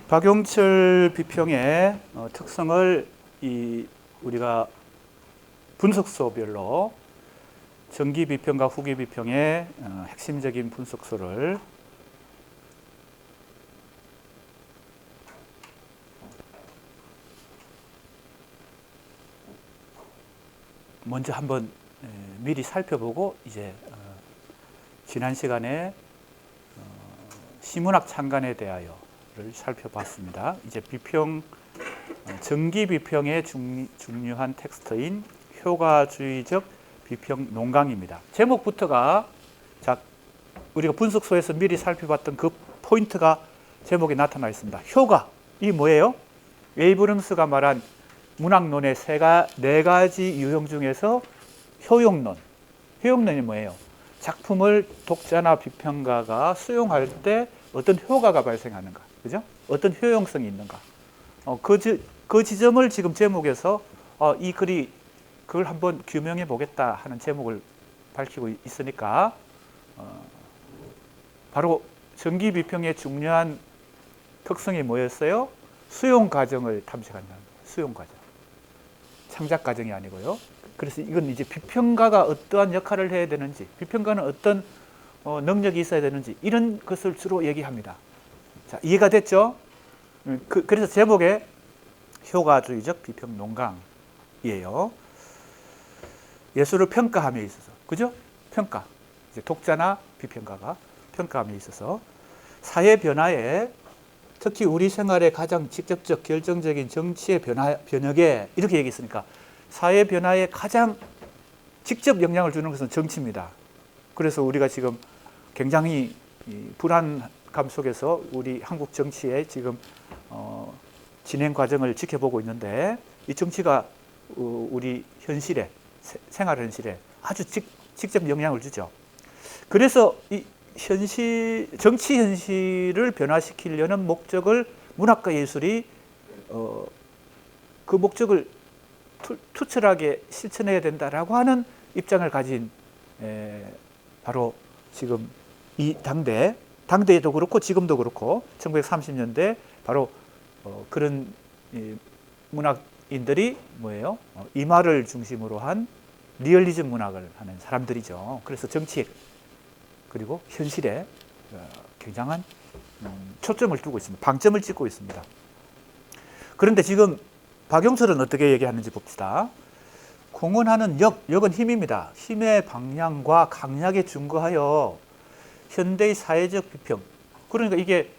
박용철 비평의 특성을 우리가 분석소별로 정기 비평과 후기 비평의 핵심적인 분석소를 먼저 한번 미리 살펴보고 이제 지난 시간에 시문학 창간에 대하여를 살펴봤습니다. 이제 비평 정기 비평의 중요한 텍스트인 효과주의적 비평 논강입니다. 제목부터가 자 우리가 분석소에서 미리 살펴봤던 그 포인트가 제목에 나타나 있습니다. 효과 이 뭐예요? 에이브럼스가 말한 문학론의 네 가지 유형 중에서 효용론. 효용론이 뭐예요? 작품을 독자나 비평가가 수용할 때 어떤 효과가 발생하는가, 그죠? 어떤 효용성이 있는가. 그 지점을 지금 제목에서 이 글이 그걸 한번 규명해 보겠다 하는 제목을 밝히고 있으니까 바로 정기 비평의 중요한 특성이 뭐였어요? 수용 과정을 탐색한다는 거예요. 수용 과정. 창작 과정이 아니고요. 그래서 이건 이제 비평가가 어떠한 역할을 해야 되는지, 비평가는 어떤 능력이 있어야 되는지 이런 것을 주로 얘기합니다. 자, 이해가 됐죠? 그래서 제목에 효과주의적 비평 논강이에요. 예술을 평가함에 있어서, 그죠? 평가. 이제 독자나 비평가가 평가함에 있어서 사회 변화에 특히 우리 생활의 가장 직접적 결정적인 정치의 변혁에 이렇게 얘기했으니까 사회 변화에 가장 직접 영향을 주는 것은 정치입니다. 그래서 우리가 지금 굉장히 불안감 속에서 우리 한국 정치의 지금 진행 과정을 지켜보고 있는데 이 정치가 우리 현실에 생활 현실에 아주 직접 영향을 주죠. 그래서 이 정치 현실을 변화시키려는 목적을 문학과 예술이 그 목적을 투철하게 실천해야 된다라고 하는 입장을 가진 바로 지금 이 당대에도 그렇고 지금도 그렇고 1930년대 바로 그런 문학인들이 뭐예요? 이말을 중심으로 한 리얼리즘 문학을 하는 사람들이죠. 그래서 정치 그리고 현실에 굉장한 초점을 두고 있습니다. 방점을 찍고 있습니다. 그런데 지금 박용철은 어떻게 얘기하는지 봅시다. 공헌하는 역은 힘입니다. 힘의 방향과 강약에 준거하여 현대의 사회적 비평. 그러니까 이게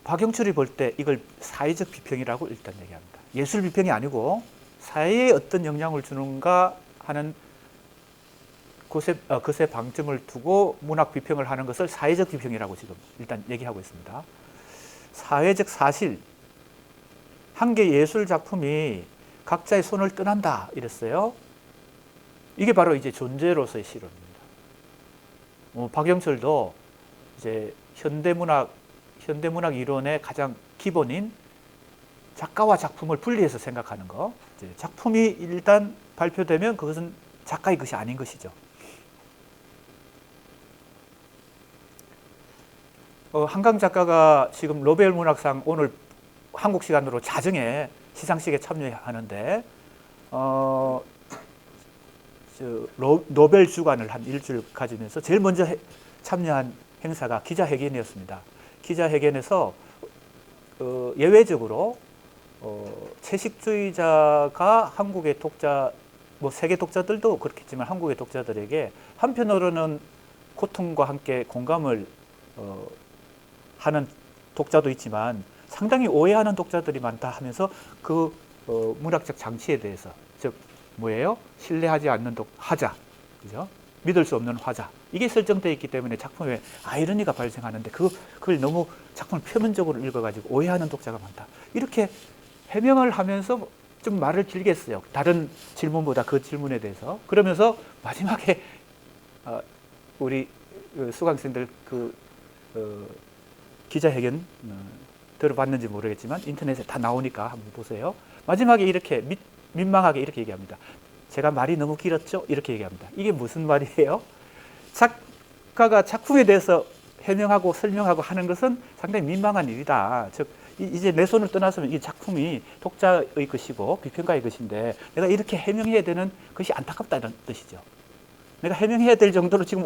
박용철이 볼 때 이걸 사회적 비평이라고 일단 얘기합니다. 예술 비평이 아니고 사회에 어떤 영향을 주는가 하는 그것에 방점을 두고 문학 비평을 하는 것을 사회적 비평이라고 지금 일단 얘기하고 있습니다. 사회적 사실, 한 개 예술 작품이 각자의 손을 떠난다 이랬어요. 이게 바로 이제 존재로서의 실현입니다. 박영철도 이제 현대문학 이론의 가장 기본인 작가와 작품을 분리해서 생각하는 거. 이제 작품이 일단 발표되면 그것은 작가의 것이 아닌 것이죠. 한강 작가가 지금 노벨 문학상 오늘 한국 시간으로 자정에 시상식에 참여하는데 노벨 주간을 한 일주일 가지면서 제일 먼저 참여한 행사가 기자회견이었습니다. 기자회견에서 예외적으로 채식주의자가 한국의 독자, 세계 독자들도 그렇겠지만 한국의 독자들에게 한편으로는 고통과 함께 공감을 하는 독자도 있지만 상당히 오해하는 독자들이 많다 하면서 그 문학적 장치에 대해서, 즉 뭐예요? 신뢰하지 않는 화자, 그죠? 믿을 수 없는 화자, 이게 설정되어 있기 때문에 작품에 아이러니가 발생하는데 그걸 너무 작품을 표면적으로 읽어가지고 오해하는 독자가 많다. 이렇게 해명을 하면서 좀 말을 길게 했어요. 다른 질문보다 그 질문에 대해서. 그러면서 마지막에 우리 수강생들 기자회견 들어봤는지 모르겠지만 인터넷에 다 나오니까 한번 보세요. 마지막에 이렇게 민망하게 이렇게 얘기합니다. 제가 말이 너무 길었죠? 이렇게 얘기합니다. 이게 무슨 말이에요? 작가가 작품에 대해서 해명하고 설명하고 하는 것은 상당히 민망한 일이다. 즉 이제 내 손을 떠나서는 이 작품이 독자의 것이고 비평가의 것인데 내가 이렇게 해명해야 되는 것이 안타깝다는 뜻이죠. 내가 해명해야 될 정도로 지금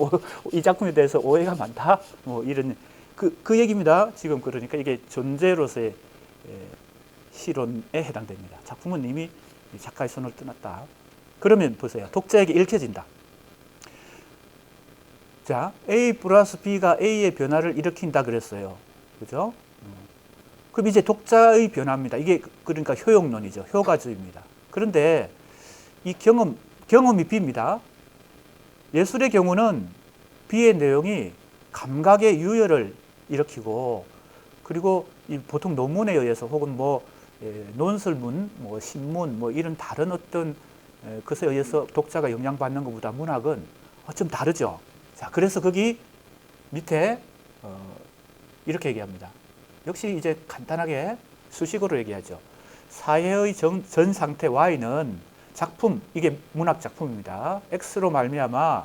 이 작품에 대해서 오해가 많다. 뭐 이런 그 얘기입니다. 지금 그러니까 이게 존재로서의 시론에 해당됩니다. 작품은 이미 작가의 손을 떠났다. 그러면 보세요. 독자에게 읽혀진다. 자, A 플러스 B가 A의 변화를 일으킨다 그랬어요. 그죠? 그럼 이제 독자의 변화입니다. 이게 그러니까 효용론이죠. 효과주의입니다. 그런데 이 경험이 B입니다. 예술의 경우는 B의 내용이 감각의 유혈을 일으키고 그리고 이 보통 논문에 의해서 혹은 논설문, 신문, 이런 다른 어떤 것에 의해서 독자가 영향받는 것보다 문학은 좀 다르죠. 자, 그래서 거기 밑에 이렇게 얘기합니다. 역시 이제 간단하게 수식어로 얘기하죠. 사회의 전 상태 Y는 작품, 이게 문학 작품입니다. X로 말미암아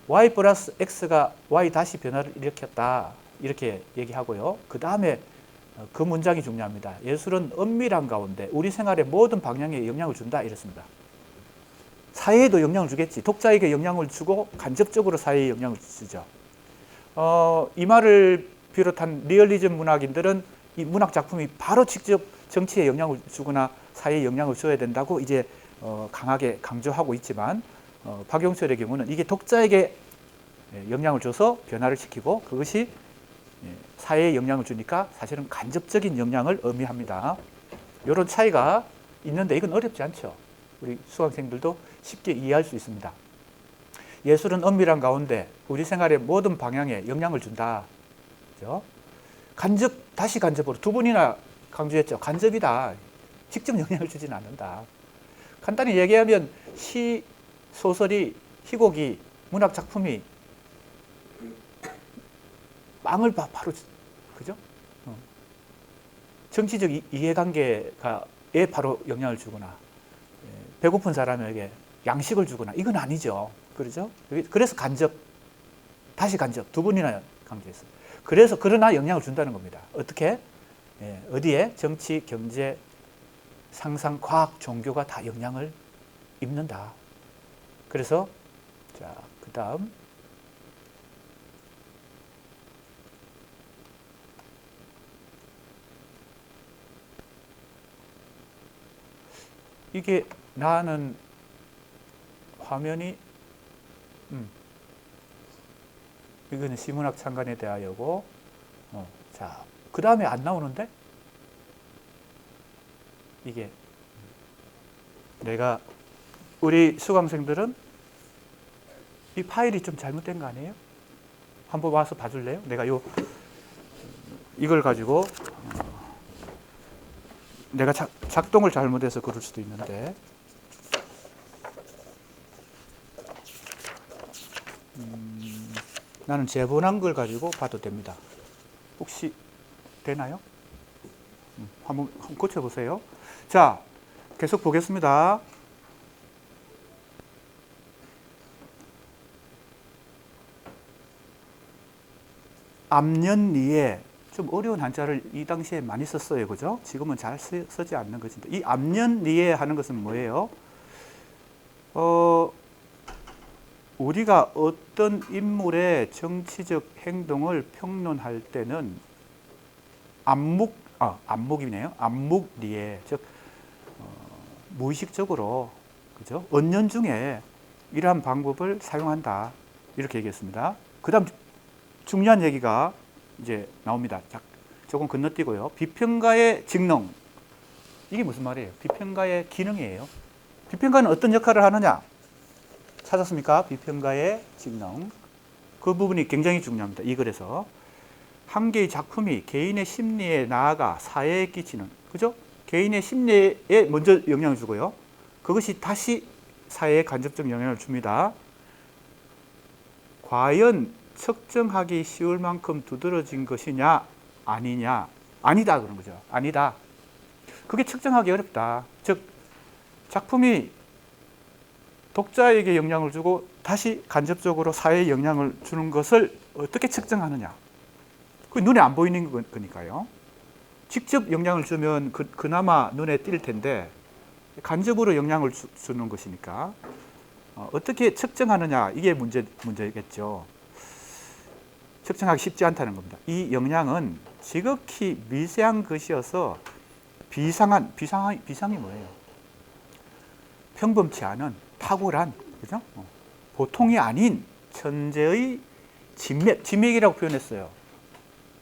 Y 플러스 X가 Y 다시 변화를 일으켰다. 이렇게 얘기하고요. 그 다음에 그 문장이 중요합니다. 예술은 은밀한 가운데 우리 생활의 모든 방향에 영향을 준다. 이렇습니다. 사회에도 영향을 주겠지. 독자에게 영향을 주고 간접적으로 사회에 영향을 주죠. 이 말을 비롯한 리얼리즘 문학인들은 이 문학 작품이 바로 직접 정치에 영향을 주거나 사회에 영향을 줘야 된다고 이제 강하게 강조하고 있지만 박용철의 경우는 이게 독자에게 영향을 줘서 변화를 시키고 그것이 사회에 영향을 주니까 사실은 간접적인 영향을 의미합니다. 이런 차이가 있는데 이건 어렵지 않죠. 우리 수강생들도 쉽게 이해할 수 있습니다. 예술은 은밀한 가운데 우리 생활의 모든 방향에 영향을 준다. 그렇죠? 다시 간접으로 두 번이나 강조했죠. 간접이다. 직접 영향을 주지는 않는다. 간단히 얘기하면 시, 소설이, 희곡이, 문학 작품이 빵을 바로, 그죠? 정치적 이해관계에 바로 영향을 주거나 배고픈 사람에게 양식을 주거나 이건 아니죠. 그렇죠? 그래서 다시 간접 두 번이나 강조했어요. 그래서 그러나 영향을 준다는 겁니다. 어떻게? 어디에? 정치, 경제, 상상, 과학, 종교가 다 영향을 입는다. 그래서 자, 그다음 이게 나는 화면이 이거는 시문학 창간에 대하여고 자, 그 다음에 안 나오는데 이게 내가 우리 수강생들은 이 파일이 좀 잘못된 거 아니에요? 한번 와서 봐줄래요? 내가 이걸 가지고 내가 작동을 잘못해서 그럴 수도 있는데 나는 재본한 걸 가지고 봐도 됩니다. 혹시 되나요? 한번 고쳐보세요. 자, 계속 보겠습니다. 앞년리에 좀 어려운 한자를 이 당시에 많이 썼어요. 그죠? 지금은 잘 쓰지 않는 것인데 이 앞년리에 하는 것은 뭐예요? 우리가 어떤 인물의 정치적 행동을 평론할 때는 안목이네요. 안목리에, 즉 무의식적으로, 그죠? 언연중에 이러한 방법을 사용한다. 이렇게 얘기했습니다. 그다음 중요한 얘기가 이제 나옵니다. 조금 건너뛰고요. 비평가의 직능. 이게 무슨 말이에요? 비평가의 기능이에요. 비평가는 어떤 역할을 하느냐? 찾았습니까? 비평가의 직능. 그 부분이 굉장히 중요합니다. 이 글에서. 한 개의 작품이 개인의 심리에 나아가 사회에 끼치는, 그죠? 개인의 심리에 먼저 영향을 주고요. 그것이 다시 사회에 간접적 영향을 줍니다. 과연 측정하기 쉬울 만큼 두드러진 것이냐, 아니냐? 아니다, 그런 거죠. 아니다. 그게 측정하기 어렵다. 즉, 작품이 독자에게 영향을 주고 다시 간접적으로 사회에 영향을 주는 것을 어떻게 측정하느냐. 그 눈에 안 보이는 거니까요. 직접 영향을 주면 그나마 눈에 띌 텐데 간접으로 영향을 주는 것이니까 어떻게 측정하느냐, 이게 문제겠죠. 측정하기 쉽지 않다는 겁니다. 이 영향은 지극히 미세한 것이어서 비상이 뭐예요? 평범치 않은 탁월한, 그죠? 보통이 아닌 천재의 진맥이라고 표현했어요.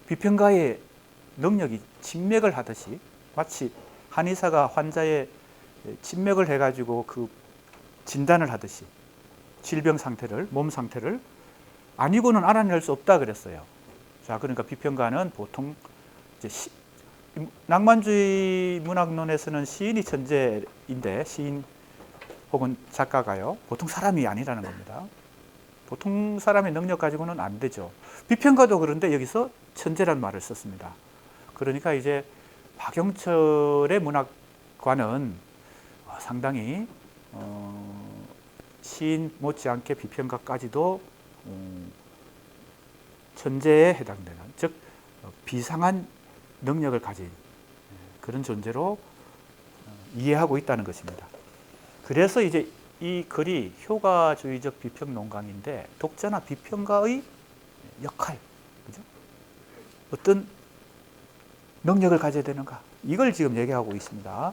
비평가의 능력이 진맥을 하듯이, 마치 한의사가 환자의 진맥을 해가지고 그 진단을 하듯이 질병 상태를, 몸 상태를 아니고는 알아낼 수 없다 그랬어요. 자, 그러니까 비평가는 보통 이제 낭만주의 문학론에서는 시인이 천재인데, 시인 혹은 작가가요, 보통 사람이 아니라는 겁니다. 보통 사람의 능력 가지고는 안 되죠. 비평가도 그런데 여기서 천재란 말을 썼습니다. 그러니까 이제 박영철의 문학관은 상당히 시인 못지않게 비평가까지도 천재에 해당되는, 즉 비상한 능력을 가진 그런 존재로 이해하고 있다는 것입니다. 그래서 이제 이 글이 효과주의적 비평 논강인데, 독자나 비평가의 역할, 그죠? 어떤 능력을 가져야 되는가, 이걸 지금 얘기하고 있습니다.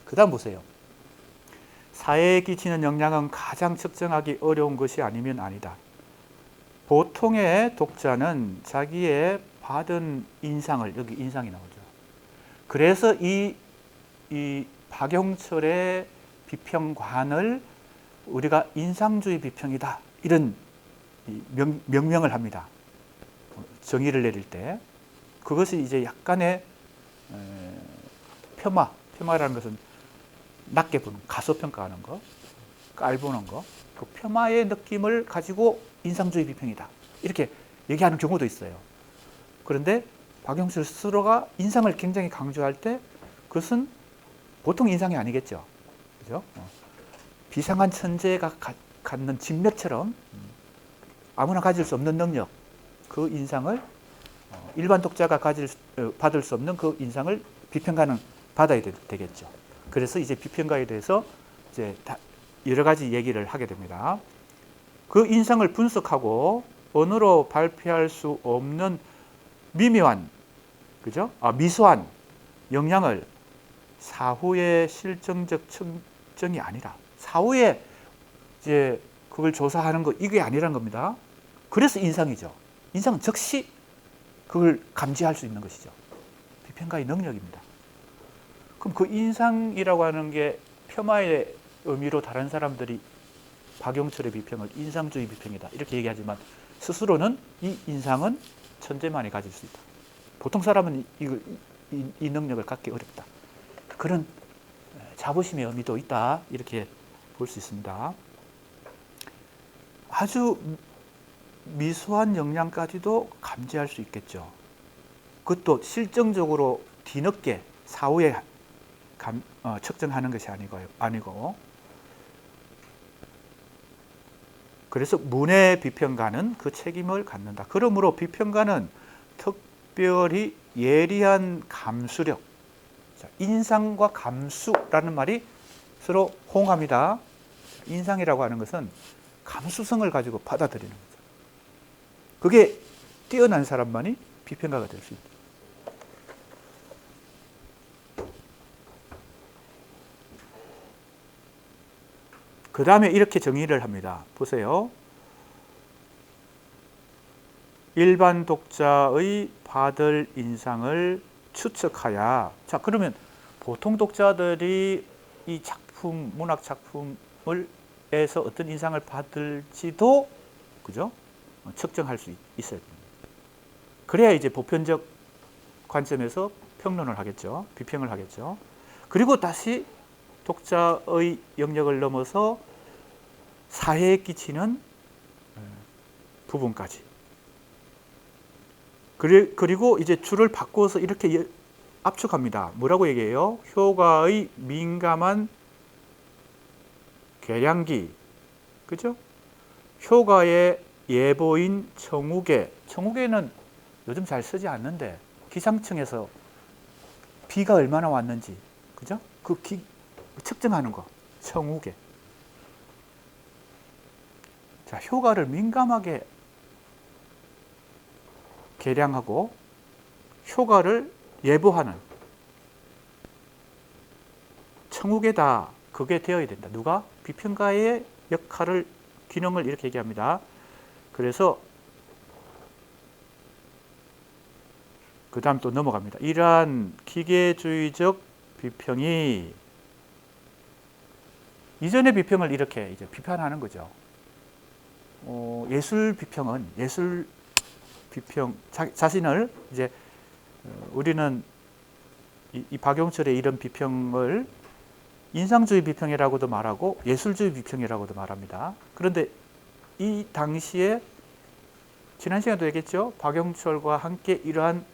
그 다음 보세요. 사회에 끼치는 영향은 가장 측정하기 어려운 것이 아니면 아니다. 보통의 독자는 자기의 받은 인상을, 여기 인상이 나오죠. 그래서 이 박영철의 비평관을 우리가 인상주의 비평이다, 이런 명명을 합니다. 정의를 내릴 때. 그것이 이제 약간의 폄하라는 것은 낮게 보는, 가소평가하는 거, 깔보는 거, 그 폄하의 느낌을 가지고 인상주의 비평이다, 이렇게 얘기하는 경우도 있어요. 그런데 박영철 스스로가 인상을 굉장히 강조할 때 그것은 보통 인상이 아니겠죠. 그죠? 비상한 천재가 갖는 진맥처럼 아무나 가질 수 없는 능력, 그 인상을 일반 독자가 받을 수 없는 그 인상을 비평가는 받아야 되겠죠. 그래서 이제 비평가에 대해서 이제 여러 가지 얘기를 하게 됩니다. 그 인상을 분석하고 언어로 발표할 수 없는 미묘한, 그죠? 미소한 영향을 사후의 실증적 측정이 아니라, 사후에 이제 그걸 조사하는 거, 이게 아니란 겁니다. 그래서 인상이죠. 인상은 즉시 그걸 감지할 수 있는 것이죠. 비평가의 능력입니다. 그럼 그 인상이라고 하는 게 폄하의 의미로 다른 사람들이 박영철의 비평을 인상주의 비평이다, 이렇게 얘기하지만 스스로는 이 인상은 천재만이 가질 수 있다. 보통 사람은 이 능력을 갖기 어렵다. 그런 자부심의 의미도 있다, 이렇게 볼 수 있습니다. 아주 미소한 영향까지도 감지할 수 있겠죠. 그것도 실증적으로 뒤늦게 사후에 측정하는 것이 아니고, 그래서 문의 비평가는 그 책임을 갖는다. 그러므로 비평가는 특별히 예리한 감수력, 인상과 감수라는 말이 서로 호응합니다. 인상이라고 하는 것은 감수성을 가지고 받아들이는 거죠. 그게 뛰어난 사람만이 비평가가 될 수 있다. 그 다음에 이렇게 정의를 합니다. 보세요. 일반 독자의 받을 인상을 추측하여, 자, 그러면 보통 독자들이 이 작품, 문학 작품을 에서 어떤 인상을 받을지도, 그죠? 측정할 수 있어야 됩니다. 그래야 이제 보편적 관점에서 평론을 하겠죠. 비평을 하겠죠. 그리고 다시 독자의 영역을 넘어서 사회에 끼치는 부분까지. 그리고 이제 줄을 바꿔서 이렇게 압축합니다. 뭐라고 얘기해요? 효과의 민감한 계량기, 그죠? 효과의 예보인 청우계. 청우계는 요즘 잘 쓰지 않는데 기상청에서 비가 얼마나 왔는지, 그죠? 측정하는 거, 청우계. 자, 효과를 민감하게 계량하고 효과를 예보하는 청우계다. 그게 되어야 된다. 누가? 비평가의 역할을, 기능을 이렇게 얘기합니다. 그래서 그 다음 또 넘어갑니다. 이러한 기계주의적 비평이 이전의 비평을 이렇게 이제 비판하는 거죠. 예술 비평은 예술 비평 자신을 이제 우리는 이 박용철의 이런 비평을 인상주의 비평이라고도 말하고 예술주의 비평이라고도 말합니다. 그런데 이 당시에 지난 시간에도 얘기했죠. 박용철과 함께 이러한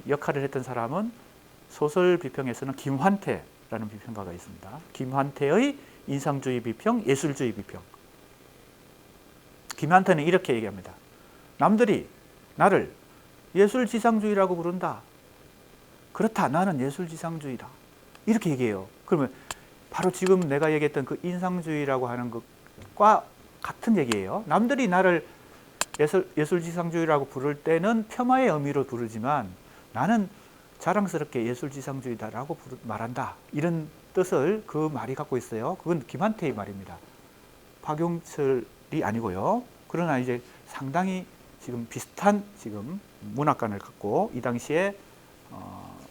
역할을 했던 사람은 소설 비평에서는 김환태라는 비평가가 있습니다. 김환태의 인상주의 비평, 예술주의 비평. 김환태는 이렇게 얘기합니다. 남들이 나를 예술지상주의라고 부른다. 그렇다. 나는 예술지상주의다. 이렇게 얘기해요. 그러면 바로 지금 내가 얘기했던 그 인상주의라고 하는 것과 같은 얘기예요. 남들이 나를 예술지상주의라고 부를 때는 폄하의 의미로 부르지만 나는 자랑스럽게 예술지상주의다라고 말한다. 이런 뜻을 그 말이 갖고 있어요. 그건 김한태의 말입니다. 박용철이 아니고요. 그러나 이제 상당히 지금 비슷한 지금 문학관을 갖고 이 당시에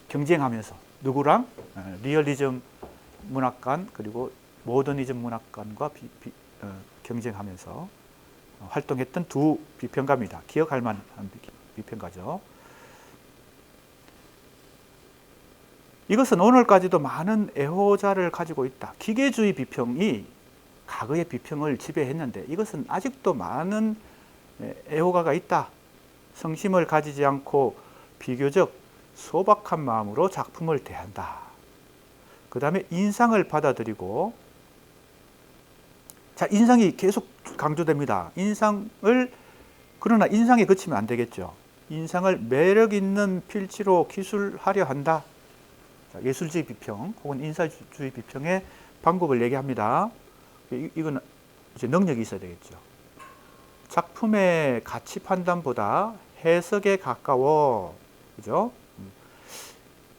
경쟁하면서 누구랑? 리얼리즘 문학관 그리고 모더니즘 문학관과 경쟁하면서 활동했던 두 비평가입니다. 기억할 만한 비평가죠. 이것은 오늘까지도 많은 애호자를 가지고 있다. 기계주의 비평이 과거의 비평을 지배했는데 이것은 아직도 많은 애호가가 있다. 성심을 가지지 않고 비교적 소박한 마음으로 작품을 대한다. 그 다음에 인상을 받아들이고, 자, 인상이 계속 강조됩니다. 그러나 인상에 그치면 안 되겠죠. 인상을 매력 있는 필지로 기술하려 한다. 자, 예술주의 비평 혹은 인사주의 비평의 방법을 얘기합니다. 이건 이제 능력이 있어야 되겠죠. 작품의 가치 판단보다 해석에 가까워, 그죠?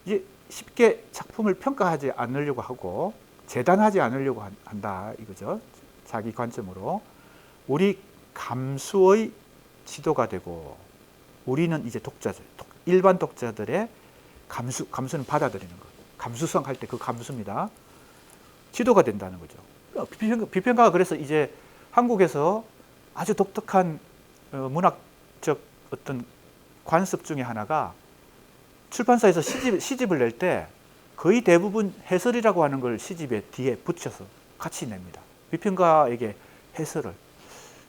이제 쉽게 작품을 평가하지 않으려고 하고 재단하지 않으려고 한다 이거죠. 자기 관점으로 우리 감수의 지도가 되고 우리는 이제 독자들, 일반 독자들의 감수는 받아들이는 것. 감수성 할 때 그 감수입니다. 지도가 된다는 거죠. 비평가가 그래서 이제 한국에서 아주 독특한 문학적 어떤 관습 중에 하나가 출판사에서 시집을 낼 때 거의 대부분 해설이라고 하는 걸 시집에 뒤에 붙여서 같이 냅니다. 비평가에게 해설을.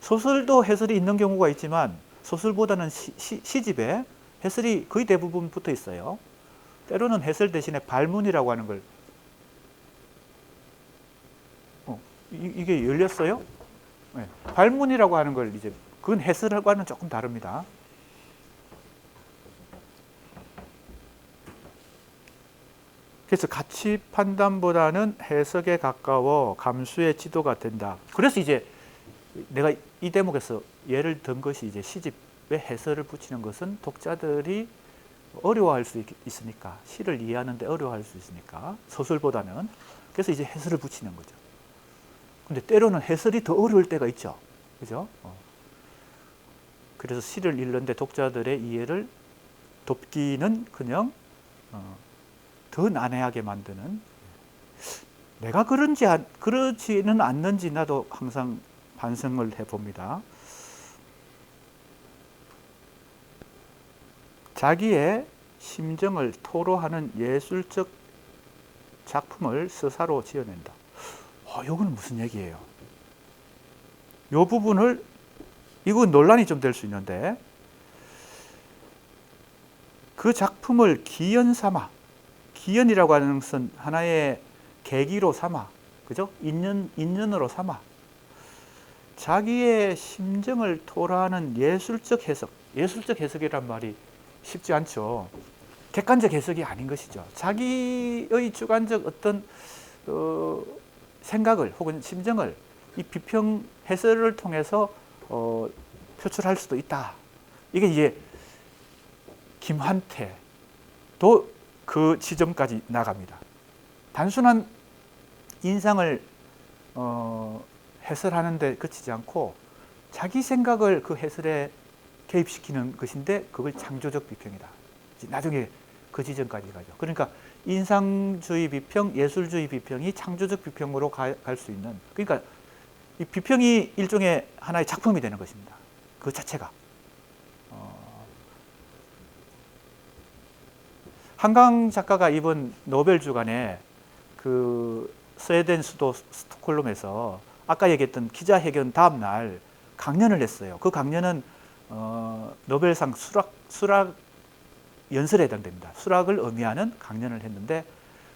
소설도 해설이 있는 경우가 있지만 소설보다는 시집에 해설이 거의 대부분 붙어 있어요. 때로는 해설 대신에 발문이라고 하는 걸 이게 열렸어요? 네. 발문이라고 하는 걸 이제 그건 해설과는 조금 다릅니다. 그래서 가치 판단보다는 해석에 가까워 감수의 지도가 된다. 그래서 이제 내가 이 대목에서 예를 든 것이 이제 시집에 해설을 붙이는 것은 독자들이 어려워할 수 있으니까, 시를 이해하는데 어려워할 수 있으니까 소설보다는. 그래서 이제 해설을 붙이는 거죠. 근데 때로는 해설이 더 어려울 때가 있죠. 그죠? 그래서 시를 읽는데 독자들의 이해를 돕기는 그냥 더 난해하게 만드는, 내가 그러지는 않는지 나도 항상 반성을 해봅니다. 자기의 심정을 토로하는 예술적 작품을 서사로 지어낸다. 이건 무슨 얘기예요? 이 부분을, 이건 논란이 좀 될 수 있는데, 그 작품을 기연 삼아, 기연이라고 하는 것은 하나의 계기로 삼아, 그죠? 인연으로 삼아 자기의 심정을 토로하는 예술적 해석, 예술적 해석이란 말이 쉽지 않죠. 객관적 해석이 아닌 것이죠. 자기의 주관적 어떤 생각을 혹은 심정을 이 비평 해설을 통해서 표출할 수도 있다. 이게 이제 김환태도 그 지점까지 나갑니다. 단순한 인상을 해설하는 데 그치지 않고 자기 생각을 그 해설에 개입시키는 것인데 그걸 창조적 비평이다. 나중에 그 지점까지 가죠. 그러니까 인상주의 비평, 예술주의 비평이 창조적 비평으로 갈 수 있는, 그러니까 이 비평이 일종의 하나의 작품이 되는 것입니다. 그 자체가. 한강 작가가 이번 노벨 주간에 그 스웨덴 수도 스톡홀름에서 아까 얘기했던 기자회견 다음 날 강연을 했어요. 그 강연은 노벨상 수학 연설에 해당됩니다. 수학을 의미하는 강연을 했는데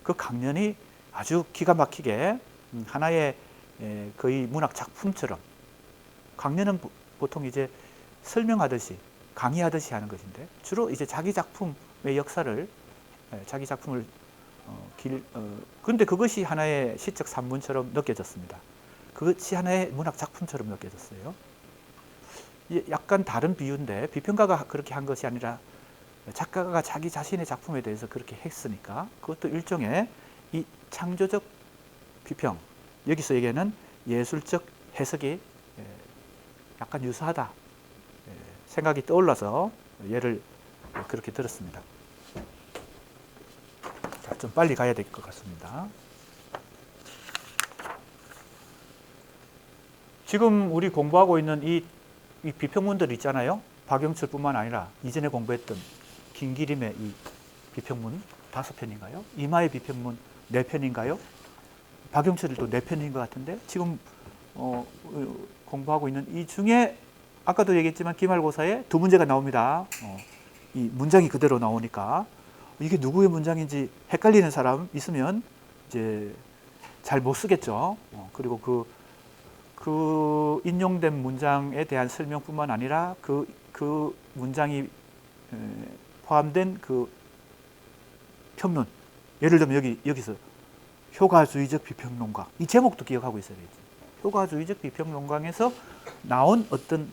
그 강연이 아주 기가 막히게 하나의 거의 문학 작품처럼, 강연은 보통 이제 설명하듯이 강의하듯이 하는 것인데 주로 이제 자기 작품의 역사를, 자기 작품을 근데 그것이 하나의 시적 산문처럼 느껴졌습니다. 그것이 하나의 문학 작품처럼 느껴졌어요. 약간 다른 비유인데 비평가가 그렇게 한 것이 아니라 작가가 자기 자신의 작품에 대해서 그렇게 했으니까 그것도 일종의 이 창조적 비평, 여기서 얘기하는 예술적 해석이 약간 유사하다 생각이 떠올라서 예를 그렇게 들었습니다. 자, 좀 빨리 가야 될 것 같습니다. 지금 우리 공부하고 있는 이 비평문들 있잖아요. 박영철뿐만 아니라 이전에 공부했던 김기림의 이 비평문 5편인가요? 이마의 비평문 4편인가요? 박영철도 4편인 것 같은데 지금 공부하고 있는 이 중에 아까도 얘기했지만 기말고사에 2문제가 나옵니다. 이 문장이 그대로 나오니까 이게 누구의 문장인지 헷갈리는 사람 있으면 이제 잘 못 쓰겠죠. 그리고 그 인용된 문장에 대한 설명뿐만 아니라 그 문장이 포함된 그 평론, 예를 들면 여기서 효과주의적 비평론가, 이 제목도 기억하고 있어야 되겠지. 효과주의적 비평론가에서 나온 어떤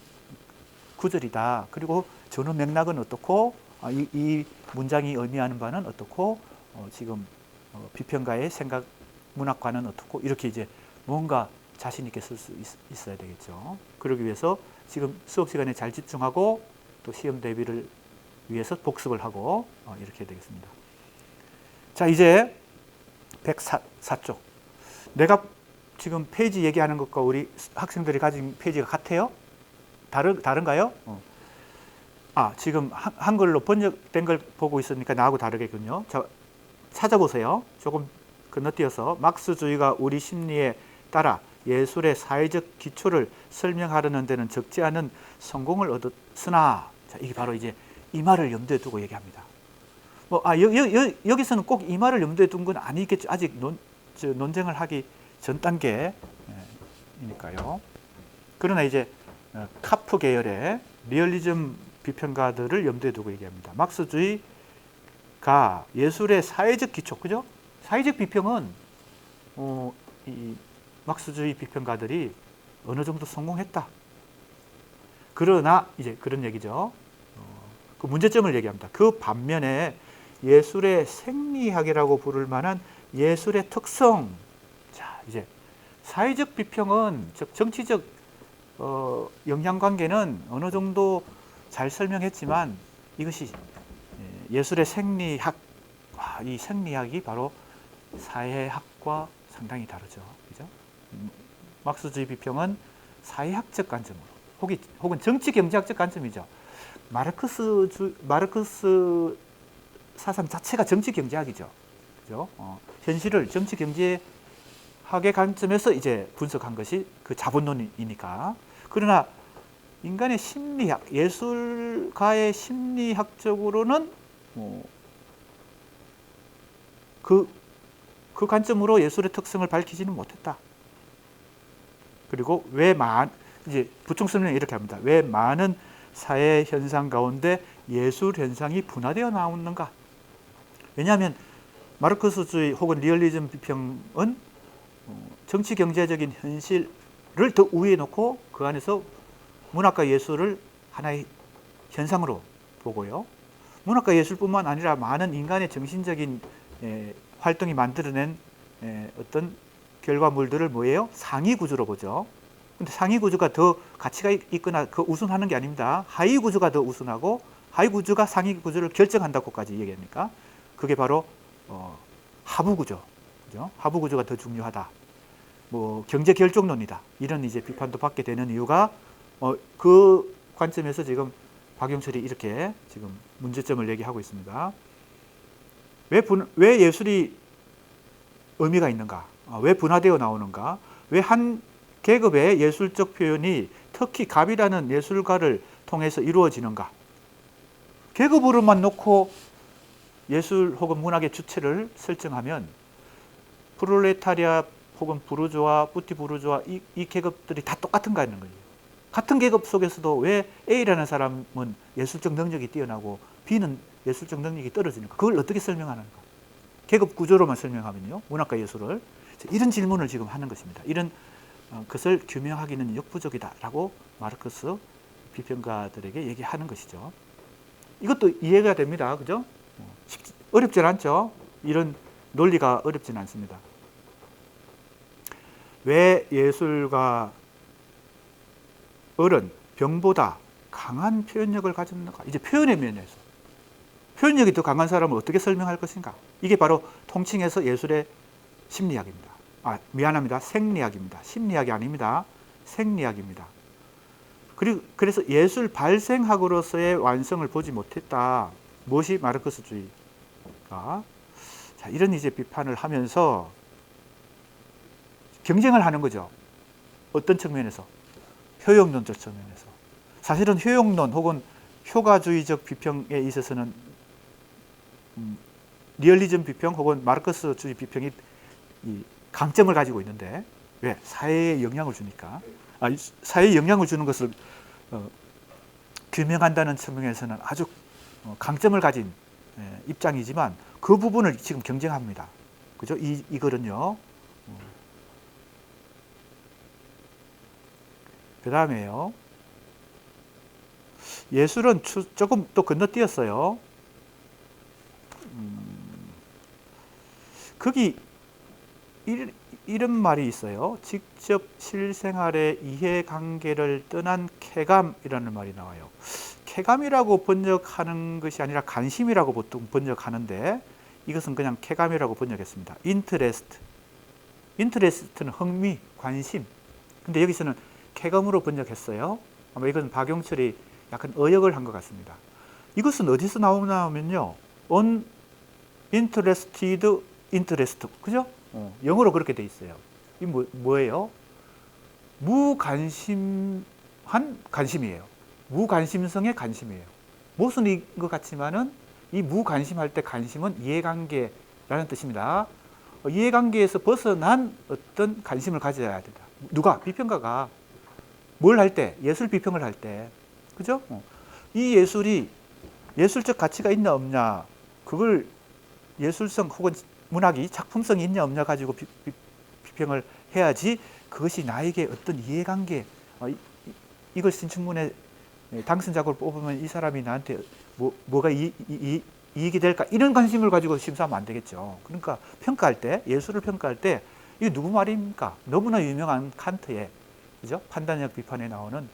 구절이다. 그리고 전후 맥락은 어떻고 이 문장이 의미하는 바는 어떻고 지금 비평가의 생각 문학관은 어떻고, 이렇게 이제 뭔가 자신 있게 쓸 수 있어야 되겠죠. 그러기 위해서 지금 수업 시간에 잘 집중하고 또 시험 대비를 위해서 복습을 하고 이렇게 해야 되겠습니다. 자, 이제 104쪽. 내가 지금 페이지 얘기하는 것과 우리 학생들이 가진 페이지가 같아요? 다른가요? 지금 한글로 번역된 걸 보고 있으니까 나하고 다르겠군요. 자, 찾아보세요. 조금 건너뛰어서 막스주의가 우리 심리에 따라 예술의 사회적 기초를 설명하려는 데는 적지 않은 성공을 얻었으나, 자, 이게 바로 이제 이 말을 염두에 두고 얘기합니다. 여기서는 꼭 이 말을 염두에 둔 건 아니겠죠. 아직 논쟁을 하기 전 단계니까요. 그러나 이제 카프 계열의 리얼리즘 비평가들을 염두에 두고 얘기합니다. 막스주의가 예술의 사회적 기초, 그죠? 사회적 비평은 이 막스주의 비평가들이 어느 정도 성공했다. 그러나 이제 그런 얘기죠. 그 문제점을 얘기합니다. 그 반면에 예술의 생리학이라고 부를 만한 예술의 특성. 자, 이제 사회적 비평은, 즉 정치적 영향관계는 어느 정도 잘 설명했지만 이것이 예술의 생리학, 이 생리학이 바로 사회학과 상당히 다르죠. 그죠? 막스주의 비평은 사회학적 관점으로 혹은 정치 경제학적 관점이죠. 마르크스 사상 자체가 정치 경제학이죠. 그죠? 현실을 정치 경제학의 관점에서 이제 분석한 것이 그 자본론이니까. 그러나 인간의 심리학, 예술가의 심리학적으로는 그 관점으로 예술의 특성을 밝히지는 못했다. 그리고 이제 부총 설명을 이렇게 합니다. 왜 많은 사회 현상 가운데 예술 현상이 분화되어 나오는가? 왜냐하면 마르크스주의 혹은 리얼리즘 비평은 정치 경제적인 현실을 더 우위에 놓고 그 안에서 문학과 예술을 하나의 현상으로 보고요. 문학과 예술뿐만 아니라 많은 인간의 정신적인 활동이 만들어낸 어떤 결과물들을 뭐예요? 상위 구조로 보죠. 근데 상위 구조가 더 가치가 있거나 그 우선하는 게 아닙니다. 하위 구조가 더 우선하고 하위 구조가 상위 구조를 결정한다고까지 얘기하니까 그게 바로 하부 구조, 그죠? 하부 구조가 더 중요하다. 뭐 경제 결정론이다. 이런 이제 비판도 받게 되는 이유가 그 관점에서 지금 박영철이 이렇게 지금 문제점을 얘기하고 있습니다. 왜 예술이 의미가 있는가? 왜 분화되어 나오는가? 왜 한 계급의 예술적 표현이 특히 갑이라는 예술가를 통해서 이루어지는가? 계급으로만 놓고 예술 혹은 문학의 주체를 설정하면 프롤레타리아 혹은 부르주아, 뿌티부르주아 이 계급들이 다 똑같은가 하는 거예요. 같은 계급 속에서도 왜 A라는 사람은 예술적 능력이 뛰어나고 B는 예술적 능력이 떨어지는가? 그걸 어떻게 설명하는가? 계급 구조로만 설명하면요. 문학과 예술을. 이런 질문을 지금 하는 것입니다. 이런 것을 규명하기는 역부족이다라고 마르크스 비평가들에게 얘기하는 것이죠. 이것도 이해가 됩니다. 그죠? 어렵진 않죠? 이런 논리가 어렵진 않습니다. 왜 예술가 을은 병보다 강한 표현력을 가졌는가? 이제 표현의 면에서 표현력이 더 강한 사람을 어떻게 설명할 것인가? 이게 바로 통칭해서 예술의 심리학입니다. 미안합니다. 생리학입니다. 심리학이 아닙니다. 생리학입니다. 그래서 예술 발생학으로서의 완성을 보지 못했다. 무엇이 마르크스주의가? 자, 이런 이제 비판을 하면서 경쟁을 하는 거죠. 어떤 측면에서? 효용론적 측면에서. 사실은 효용론 혹은 효과주의적 비평에 있어서는 리얼리즘 비평 혹은 마르크스주의 비평이 이 강점을 가지고 있는데 왜? 사회에 영향을 주니까. 사회에 영향을 주는 것을 규명한다는 측면에서는 아주 강점을 가진 입장이지만 그 부분을 지금 경쟁합니다. 그죠? 이거는요. 그 다음에요. 예술은 조금 또 건너뛰었어요. 거기 이런 말이 있어요. 직접 실생활의 이해관계를 떠난 쾌감이라는 말이 나와요. 쾌감이라고 번역하는 것이 아니라 관심이라고 보통 번역하는데 이것은 그냥 쾌감이라고 번역했습니다. 인터레스트. 인터레스트는 흥미, 관심. 근데 여기서는 쾌감으로 번역했어요. 아마 이건 박용철이 약간 어역을 한 것 같습니다. 이것은 어디서 나오냐면요. uninterested interest. 그죠? 영어로 그렇게 돼 있어요. 이 뭐예요? 무관심한 관심이에요. 무관심성의 관심이에요. 모순인 것 같지만은 이 무관심할 때 관심은 이해관계라는 뜻입니다. 이해관계에서 벗어난 어떤 관심을 가져야 된다. 누가? 비평가가 뭘 할 때? 예술 비평을 할 때. 그죠? 이 예술이 예술적 가치가 있냐 없냐, 그걸 예술성 혹은 문학이 작품성이 있냐 없냐 가지고 비평을 해야지 그것이 나에게 어떤 이해관계, 이걸 신춘문예 당선작으로 뽑으면 이 사람이 나한테 뭐가 이익이 될까, 이런 관심을 가지고 심사하면 안 되겠죠. 그러니까 평가할 때, 예술을 평가할 때 이게 누구 말입니까? 너무나 유명한 칸트의, 그죠? 판단력 비판에 나오는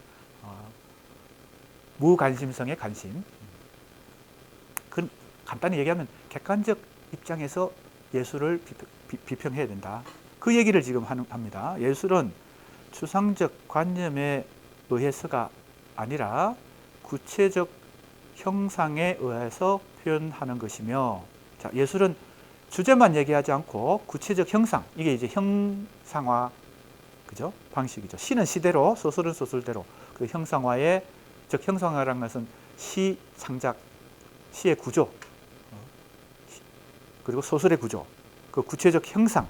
무관심성의 관심. 간단히 얘기하면 객관적 입장에서 예술을 비평해야 된다. 그 얘기를 지금 합니다. 예술은 추상적 관념에 의해서가 아니라 구체적 형상에 의해서 표현하는 것이며, 자, 예술은 주제만 얘기하지 않고 구체적 형상, 이게 이제 형상화, 그죠? 방식이죠. 시는 시대로, 소설은 소설대로 그 형상화의, 즉 형상화라는 것은 시 창작, 시의 구조, 그리고 소설의 구조, 그 구체적 형상,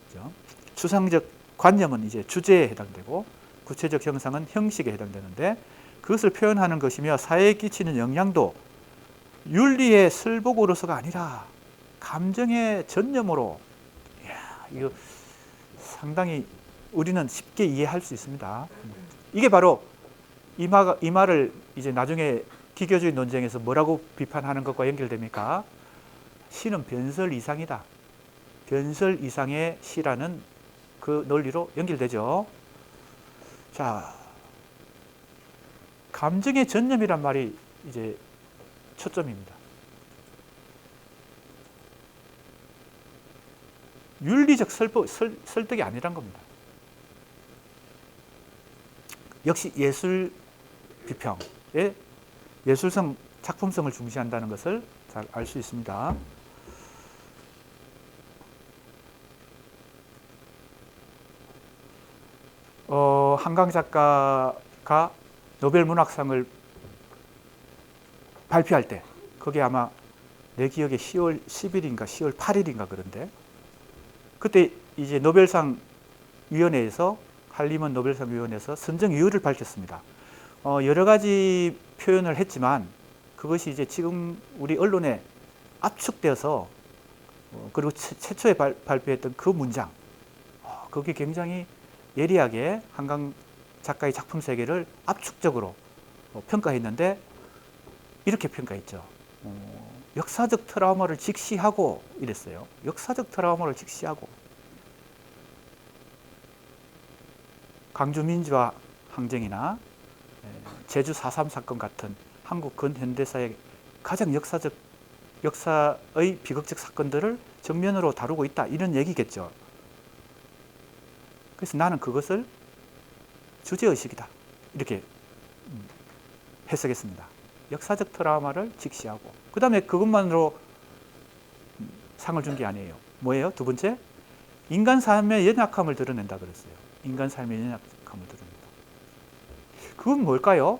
그죠? 추상적 관념은 이제 주제에 해당되고, 구체적 형상은 형식에 해당되는데 그것을 표현하는 것이며 사회에 끼치는 영향도 윤리의 슬보고로서가 아니라 감정의 전념으로. 이야, 이거 상당히 우리는 쉽게 이해할 수 있습니다. 이게 바로 이 말을 이제 나중에 기교주의 논쟁에서 뭐라고 비판하는 것과 연결됩니까? 시는 변설 이상이다. 변설 이상의 시라는 그 논리로 연결되죠. 자, 감정의 전념이란 말이 이제 초점입니다. 윤리적 설득이 아니란 겁니다. 역시 예술 비평의 예술성, 작품성을 중시한다는 것을 잘 알 수 있습니다. 한강 작가가 노벨 문학상을 발표할 때, 그게 아마 내 기억에 10월 10일인가 10월 8일인가 그런데, 그때 이제 노벨상 위원회에서, 한림원 노벨상 위원회에서 선정 이유를 밝혔습니다. 여러 가지 표현을 했지만 그것이 이제 지금 우리 언론에 압축되어서 그리고 최초에 발표했던 그 문장, 그게 굉장히 예리하게 한강 작가의 작품 세계를 압축적으로 평가했는데 이렇게 평가했죠. 역사적 트라우마를 직시하고 이랬어요. 역사적 트라우마를 직시하고. 광주 민주화 항쟁이나 제주 4.3 사건 같은 한국 근현대사의 가장 역사의 비극적 사건들을 정면으로 다루고 있다, 이런 얘기겠죠. 그래서 나는 그것을 주제의식이다, 이렇게 해석했습니다. 역사적 트라우마를 직시하고, 그 다음에 그것만으로 상을 준 게 아니에요. 뭐예요? 두 번째, 인간 삶의 연약함을 드러낸다 그랬어요. 인간 삶의 연약함을 드러낸다. 그건 뭘까요?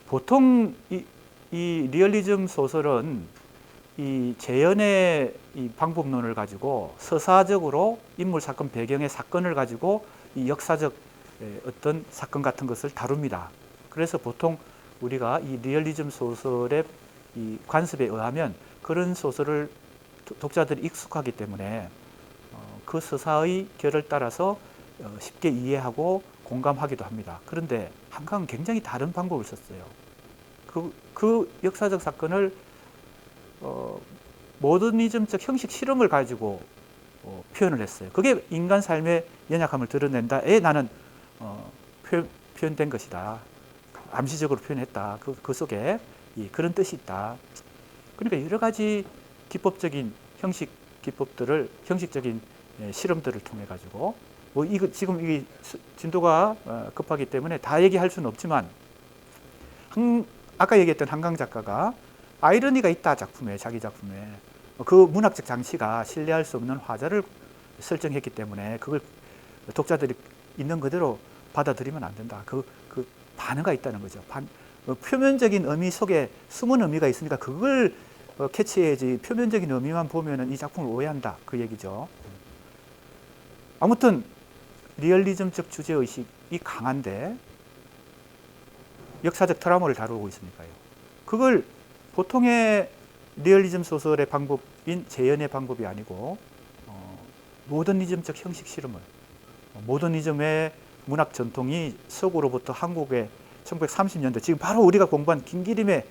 보통 이 리얼리즘 소설은 이 재현의 이 방법론을 가지고 서사적으로 인물 사건 배경의 사건을 가지고 이 역사적 어떤 사건 같은 것을 다룹니다. 그래서 보통 우리가 이 리얼리즘 소설의 이 관습에 의하면 그런 소설을 독자들이 익숙하기 때문에 그 서사의 결을 따라서 쉽게 이해하고 공감하기도 합니다. 그런데 한강은 굉장히 다른 방법을 썼어요. 그 역사적 사건을 모더니즘적 형식 실험을 가지고 표현을 했어요. 그게 인간 삶의 연약함을 드러낸다에 나는 표현된 것이다. 암시적으로 표현했다. 그 속에 그런 뜻이 있다. 그러니까 여러 가지 기법적인 형식 기법들을, 형식적인 실험들을 통해 가지고 이거 지금 이 진도가 급하기 때문에 다 얘기할 수는 없지만 아까 얘기했던 한강 작가가 아이러니가 있다, 작품에, 자기 작품에. 그 문학적 장치가 신뢰할 수 없는 화자를 설정했기 때문에 그걸 독자들이 있는 그대로 받아들이면 안 된다. 그 반응가 있다는 거죠. 표면적인 의미 속에 숨은 의미가 있으니까 그걸 캐치해야지, 표면적인 의미만 보면은 이 작품을 오해한다, 그 얘기죠. 아무튼 리얼리즘적 주제의식이 강한데 역사적 트라우마를 다루고 있으니까요. 그걸 보통의 리얼리즘 소설의 방법인 재현의 방법이 아니고 모더니즘적 형식 실험을, 모더니즘의 문학 전통이 서구로부터 한국의 1930년대, 지금 바로 우리가 공부한 김기림의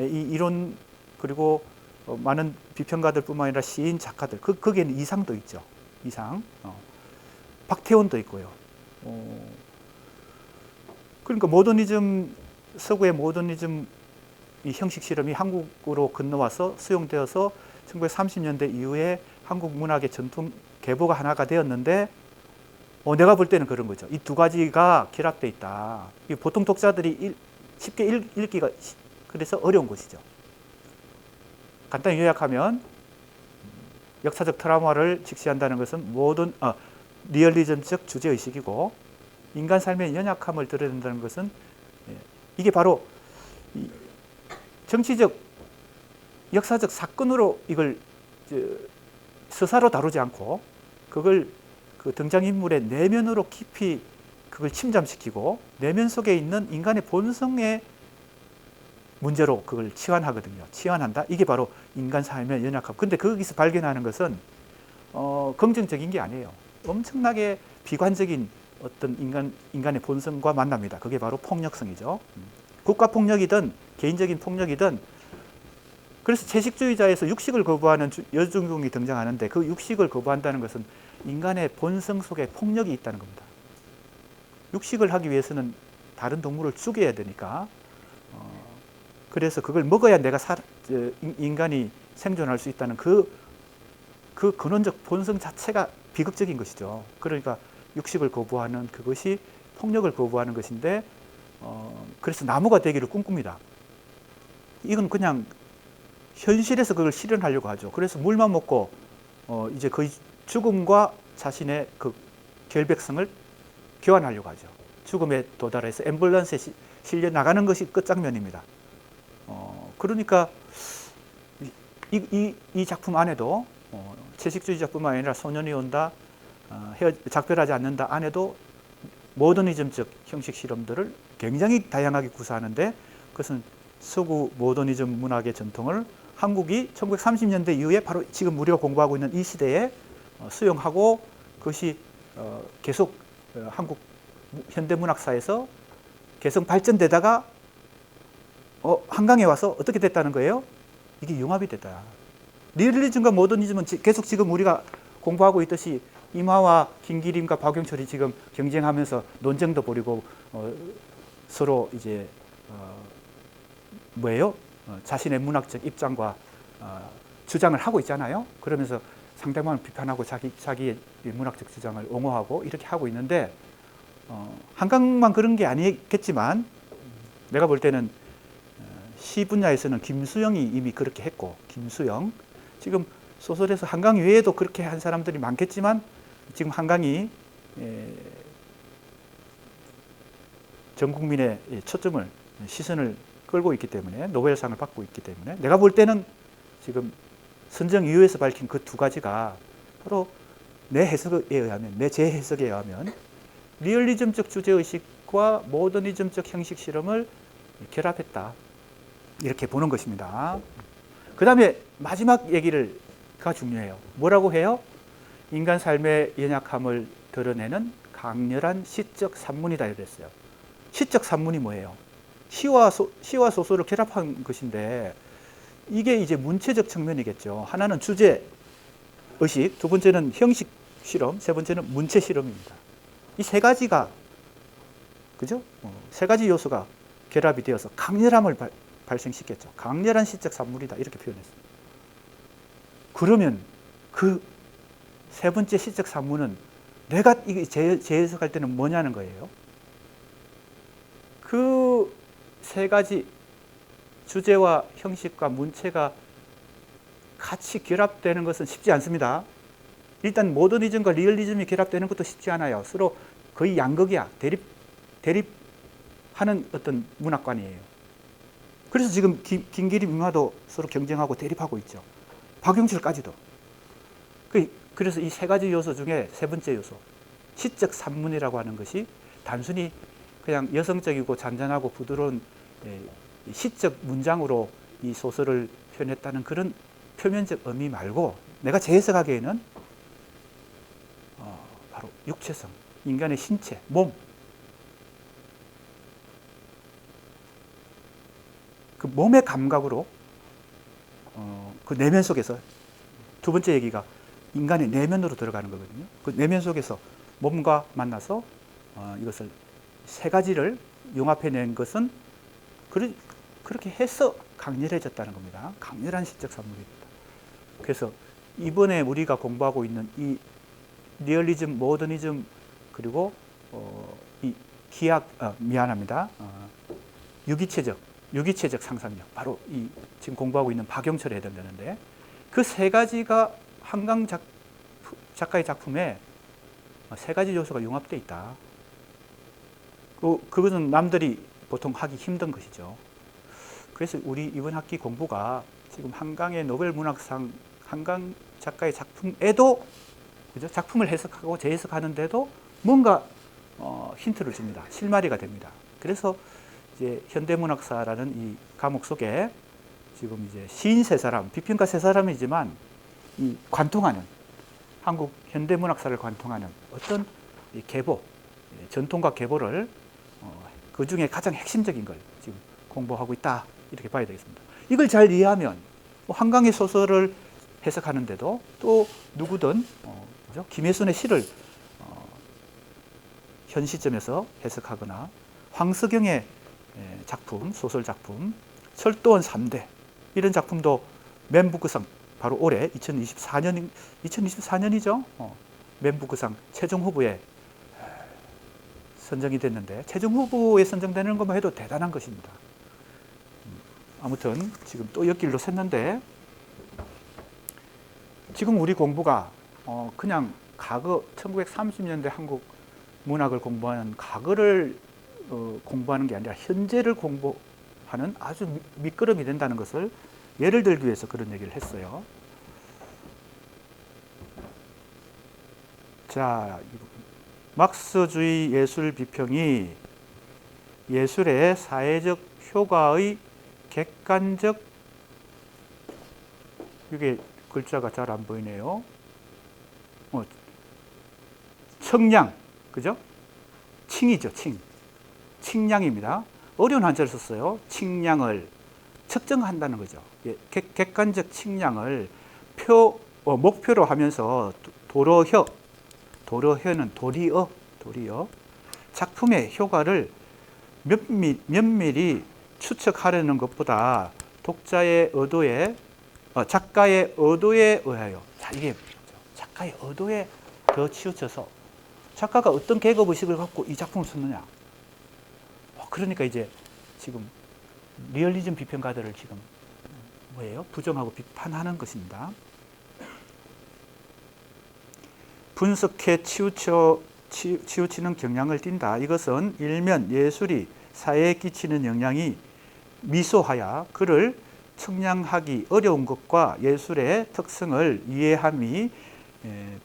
이 이론, 그리고 많은 비평가들 뿐만 아니라 시인, 작가들, 거기에는 이상도 있죠. 이상. 박태원도 있고요. 그러니까 모더니즘, 서구의 모더니즘 이 형식 실험이 한국으로 건너와서 수용되어서 1930년대 이후에 한국 문학의 전통 계보가 하나가 되었는데 내가 볼 때는 그런 거죠. 이 두 가지가 결합되어 있다. 보통 독자들이 쉽게 읽기가 그래서 어려운 것이죠. 간단히 요약하면 역사적 트라우마를 직시한다는 것은 리얼리즘적 주제의식이고, 인간 삶의 연약함을 드러낸다는 것은 이게 바로 정치적, 역사적 사건으로 이걸 서사로 다루지 않고 그걸 그 등장인물의 내면으로 깊이 그걸 침잠시키고 내면 속에 있는 인간의 본성의 문제로 그걸 치환하거든요. 치환한다. 이게 바로 인간 삶의 연약함. 근데 거기서 발견하는 것은 긍정적인 게 아니에요. 엄청나게 비관적인 어떤 인간의 본성과 만납니다. 그게 바로 폭력성이죠. 국가폭력이든 개인적인 폭력이든, 그래서 채식주의자에서 육식을 거부하는 여종족이 등장하는데, 그 육식을 거부한다는 것은 인간의 본성 속에 폭력이 있다는 겁니다. 육식을 하기 위해서는 다른 동물을 죽여야 되니까, 그래서 그걸 먹어야 내가 인간이 생존할 수 있다는 그 근원적 본성 자체가 비극적인 것이죠. 그러니까 육식을 거부하는 그것이 폭력을 거부하는 것인데, 그래서 나무가 되기를 꿈꿉니다. 이건 그냥 현실에서 그걸 실현하려고 하죠. 그래서 물만 먹고 이제 거의 죽음과 자신의 그 결백성을 교환하려고 하죠. 죽음에 도달해서 앰뷸런스에 실려 나가는 것이 끝장면입니다. 그러니까 이 작품 안에도 채식주의자뿐만 아니라 소년이 온다, 작별하지 않는다 안에도 모더니즘적 형식 실험들을 굉장히 다양하게 구사하는데, 그것은 서구 모더니즘 문학의 전통을 한국이 1930년대 이후에 바로 지금 우리가 공부하고 있는 이 시대에 수용하고, 그것이 계속 한국 현대문학사에서 개성 발전되다가 한강에 와서 어떻게 됐다는 거예요? 이게 융합이 됐다. 리얼리즘과 모더니즘은 계속 지금 우리가 공부하고 있듯이 임화와 김기림과 박용철이 지금 경쟁하면서 논쟁도 벌이고 서로 이제 자신의 문학적 입장과 주장을 하고 있잖아요. 그러면서 상대방을 비판하고 자기의 문학적 주장을 옹호하고 이렇게 하고 있는데, 한강만 그런 게 아니겠지만 내가 볼 때는 시 분야에서는 김수영이 이미 그렇게 했고, 김수영 지금 소설에서 한강 외에도 그렇게 한 사람들이 많겠지만, 지금 한강이 전 국민의 초점을, 시선을 끌고 있기 때문에, 노벨상을 받고 있기 때문에, 내가 볼 때는 지금 선정 이후에서 밝힌 그 두 가지가 바로 내 해석에 의하면, 내 재해석에 의하면 리얼리즘적 주제의식과 모더니즘적 형식 실험을 결합했다, 이렇게 보는 것입니다. 그 다음에 마지막 얘기가 중요해요. 뭐라고 해요? 인간 삶의 연약함을 드러내는 강렬한 시적 산문이다 이랬어요. 시적 산문이 뭐예요? 시와 소설을 결합한 것인데, 이게 이제 문체적 측면이겠죠. 하나는 주제 의식, 두 번째는 형식 실험, 세 번째는 문체 실험입니다. 이 세 가지가, 그죠? 세 가지 요소가 결합이 되어서 강렬함을 발생시켰죠. 강렬한 시적 산물이다 이렇게 표현했습니다. 그러면 그 세 번째 시적 산물은 내가 재해석할 때는 뭐냐는 거예요. 그 세 가지 주제와 형식과 문체가 같이 결합되는 것은 쉽지 않습니다. 일단 모더니즘과 리얼리즘이 결합되는 것도 쉽지 않아요. 서로 거의 양극이야. 대립하는 어떤 문학관이에요. 그래서 지금 김기림, 임화도 서로 경쟁하고 대립하고 있죠. 박용철까지도. 그래서 이 세 가지 요소 중에 세 번째 요소, 시적 산문이라고 하는 것이 단순히 그냥 여성적이고 잔잔하고 부드러운 시적 문장으로 이 소설을 표현했다는 그런 표면적 의미 말고, 내가 재해석하기에는 바로 육체성, 인간의 신체, 몸, 그 몸의 감각으로 그 내면 속에서, 두 번째 얘기가 인간의 내면으로 들어가는 거거든요. 그 내면 속에서 몸과 만나서 이것을 세 가지를 융합해낸 것은 그렇게 해서 강렬해졌다는 겁니다. 강렬한 시적 산물입니다. 그래서 이번에 우리가 공부하고 있는 이 리얼리즘, 모더니즘, 그리고 이 유기체적 상상력, 바로 이 지금 공부하고 있는 박용철에 해당되는데, 그 세 가지가 한강 작가의 작품에 세 가지 요소가 융합되어 있다. 그것은 남들이 보통 하기 힘든 것이죠. 그래서 우리 이번 학기 공부가 지금 한강의 노벨 문학상, 한강 작가의 작품에도, 그죠? 작품을 해석하고 재해석하는데도 뭔가 힌트를 줍니다. 실마리가 됩니다. 그래서 이제 현대문학사라는 이 과목 속에 지금 이제 시인 세 사람, 비평가 세 사람이지만 이 관통하는 한국 현대문학사를 관통하는 어떤 이 계보, 전통과 계보를 그 중에 가장 핵심적인 걸 지금 공부하고 있다 이렇게 봐야 되겠습니다. 이걸 잘 이해하면 한강의 소설을 해석하는데도 또 누구든 그죠? 김혜순의 시를 현 시점에서 해석하거나 황석영의 작품, 소설 작품, 철도원 3대 이런 작품도 맨부크상 바로 올해 2024년이죠. 맨부크상 최종 후보에 선정이 됐는데 최종 후보에 선정되는 것만 해도 대단한 것입니다. 아무튼 지금 또 옆길로 샜는데 지금 우리 공부가 그냥 과거 1930년대 한국 문학을 공부하는 과거를 공부하는 게 아니라 현재를 공부하는 아주 밑거름이 된다는 것을 예를 들기 위해서 그런 얘기를 했어요. 자, 막스주의 예술 비평이 예술의 사회적 효과의 객관적, 이게 글자가 잘 안 보이네요. 청량, 그죠? 칭이죠, 칭. 칭량입니다. 어려운 한자를 썼어요. 칭량을 측정한다는 거죠. 예, 객관적 칭량을 목표로 하면서 도로혀는 도리어, 작품의 효과를 면밀히 추측하려는 것보다 독자의 의도에, 작가의 의도에 의하여, 자, 이게 작가의 의도에 더 치우쳐서 작가가 어떤 계급의식을 갖고 이 작품을 썼느냐. 그러니까 이제 지금 리얼리즘 비평가들을 지금 부정하고 비판하는 것입니다. 분석해 치우치는 경향을 띈다. 이것은 일면 예술이 사회에 끼치는 영향이 미소하여 그를 측량하기 어려운 것과 예술의 특성을 이해함이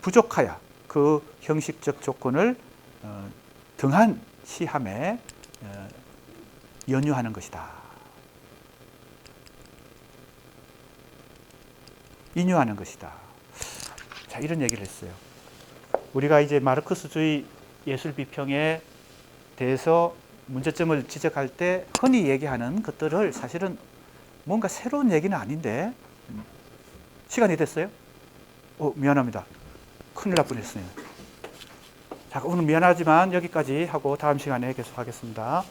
부족하여 그 형식적 조건을 등한시함에 연유하는 것이다. 인유하는 것이다. 자, 이런 얘기를 했어요. 우리가 이제 마르크스주의 예술 비평에 대해서 문제점을 지적할 때 흔히 얘기하는 것들을 사실은 뭔가 새로운 얘기는 아닌데 시간이 됐어요? 미안합니다. 큰일 날 뻔했어요. 자, 오늘 미안하지만 여기까지 하고 다음 시간에 계속하겠습니다.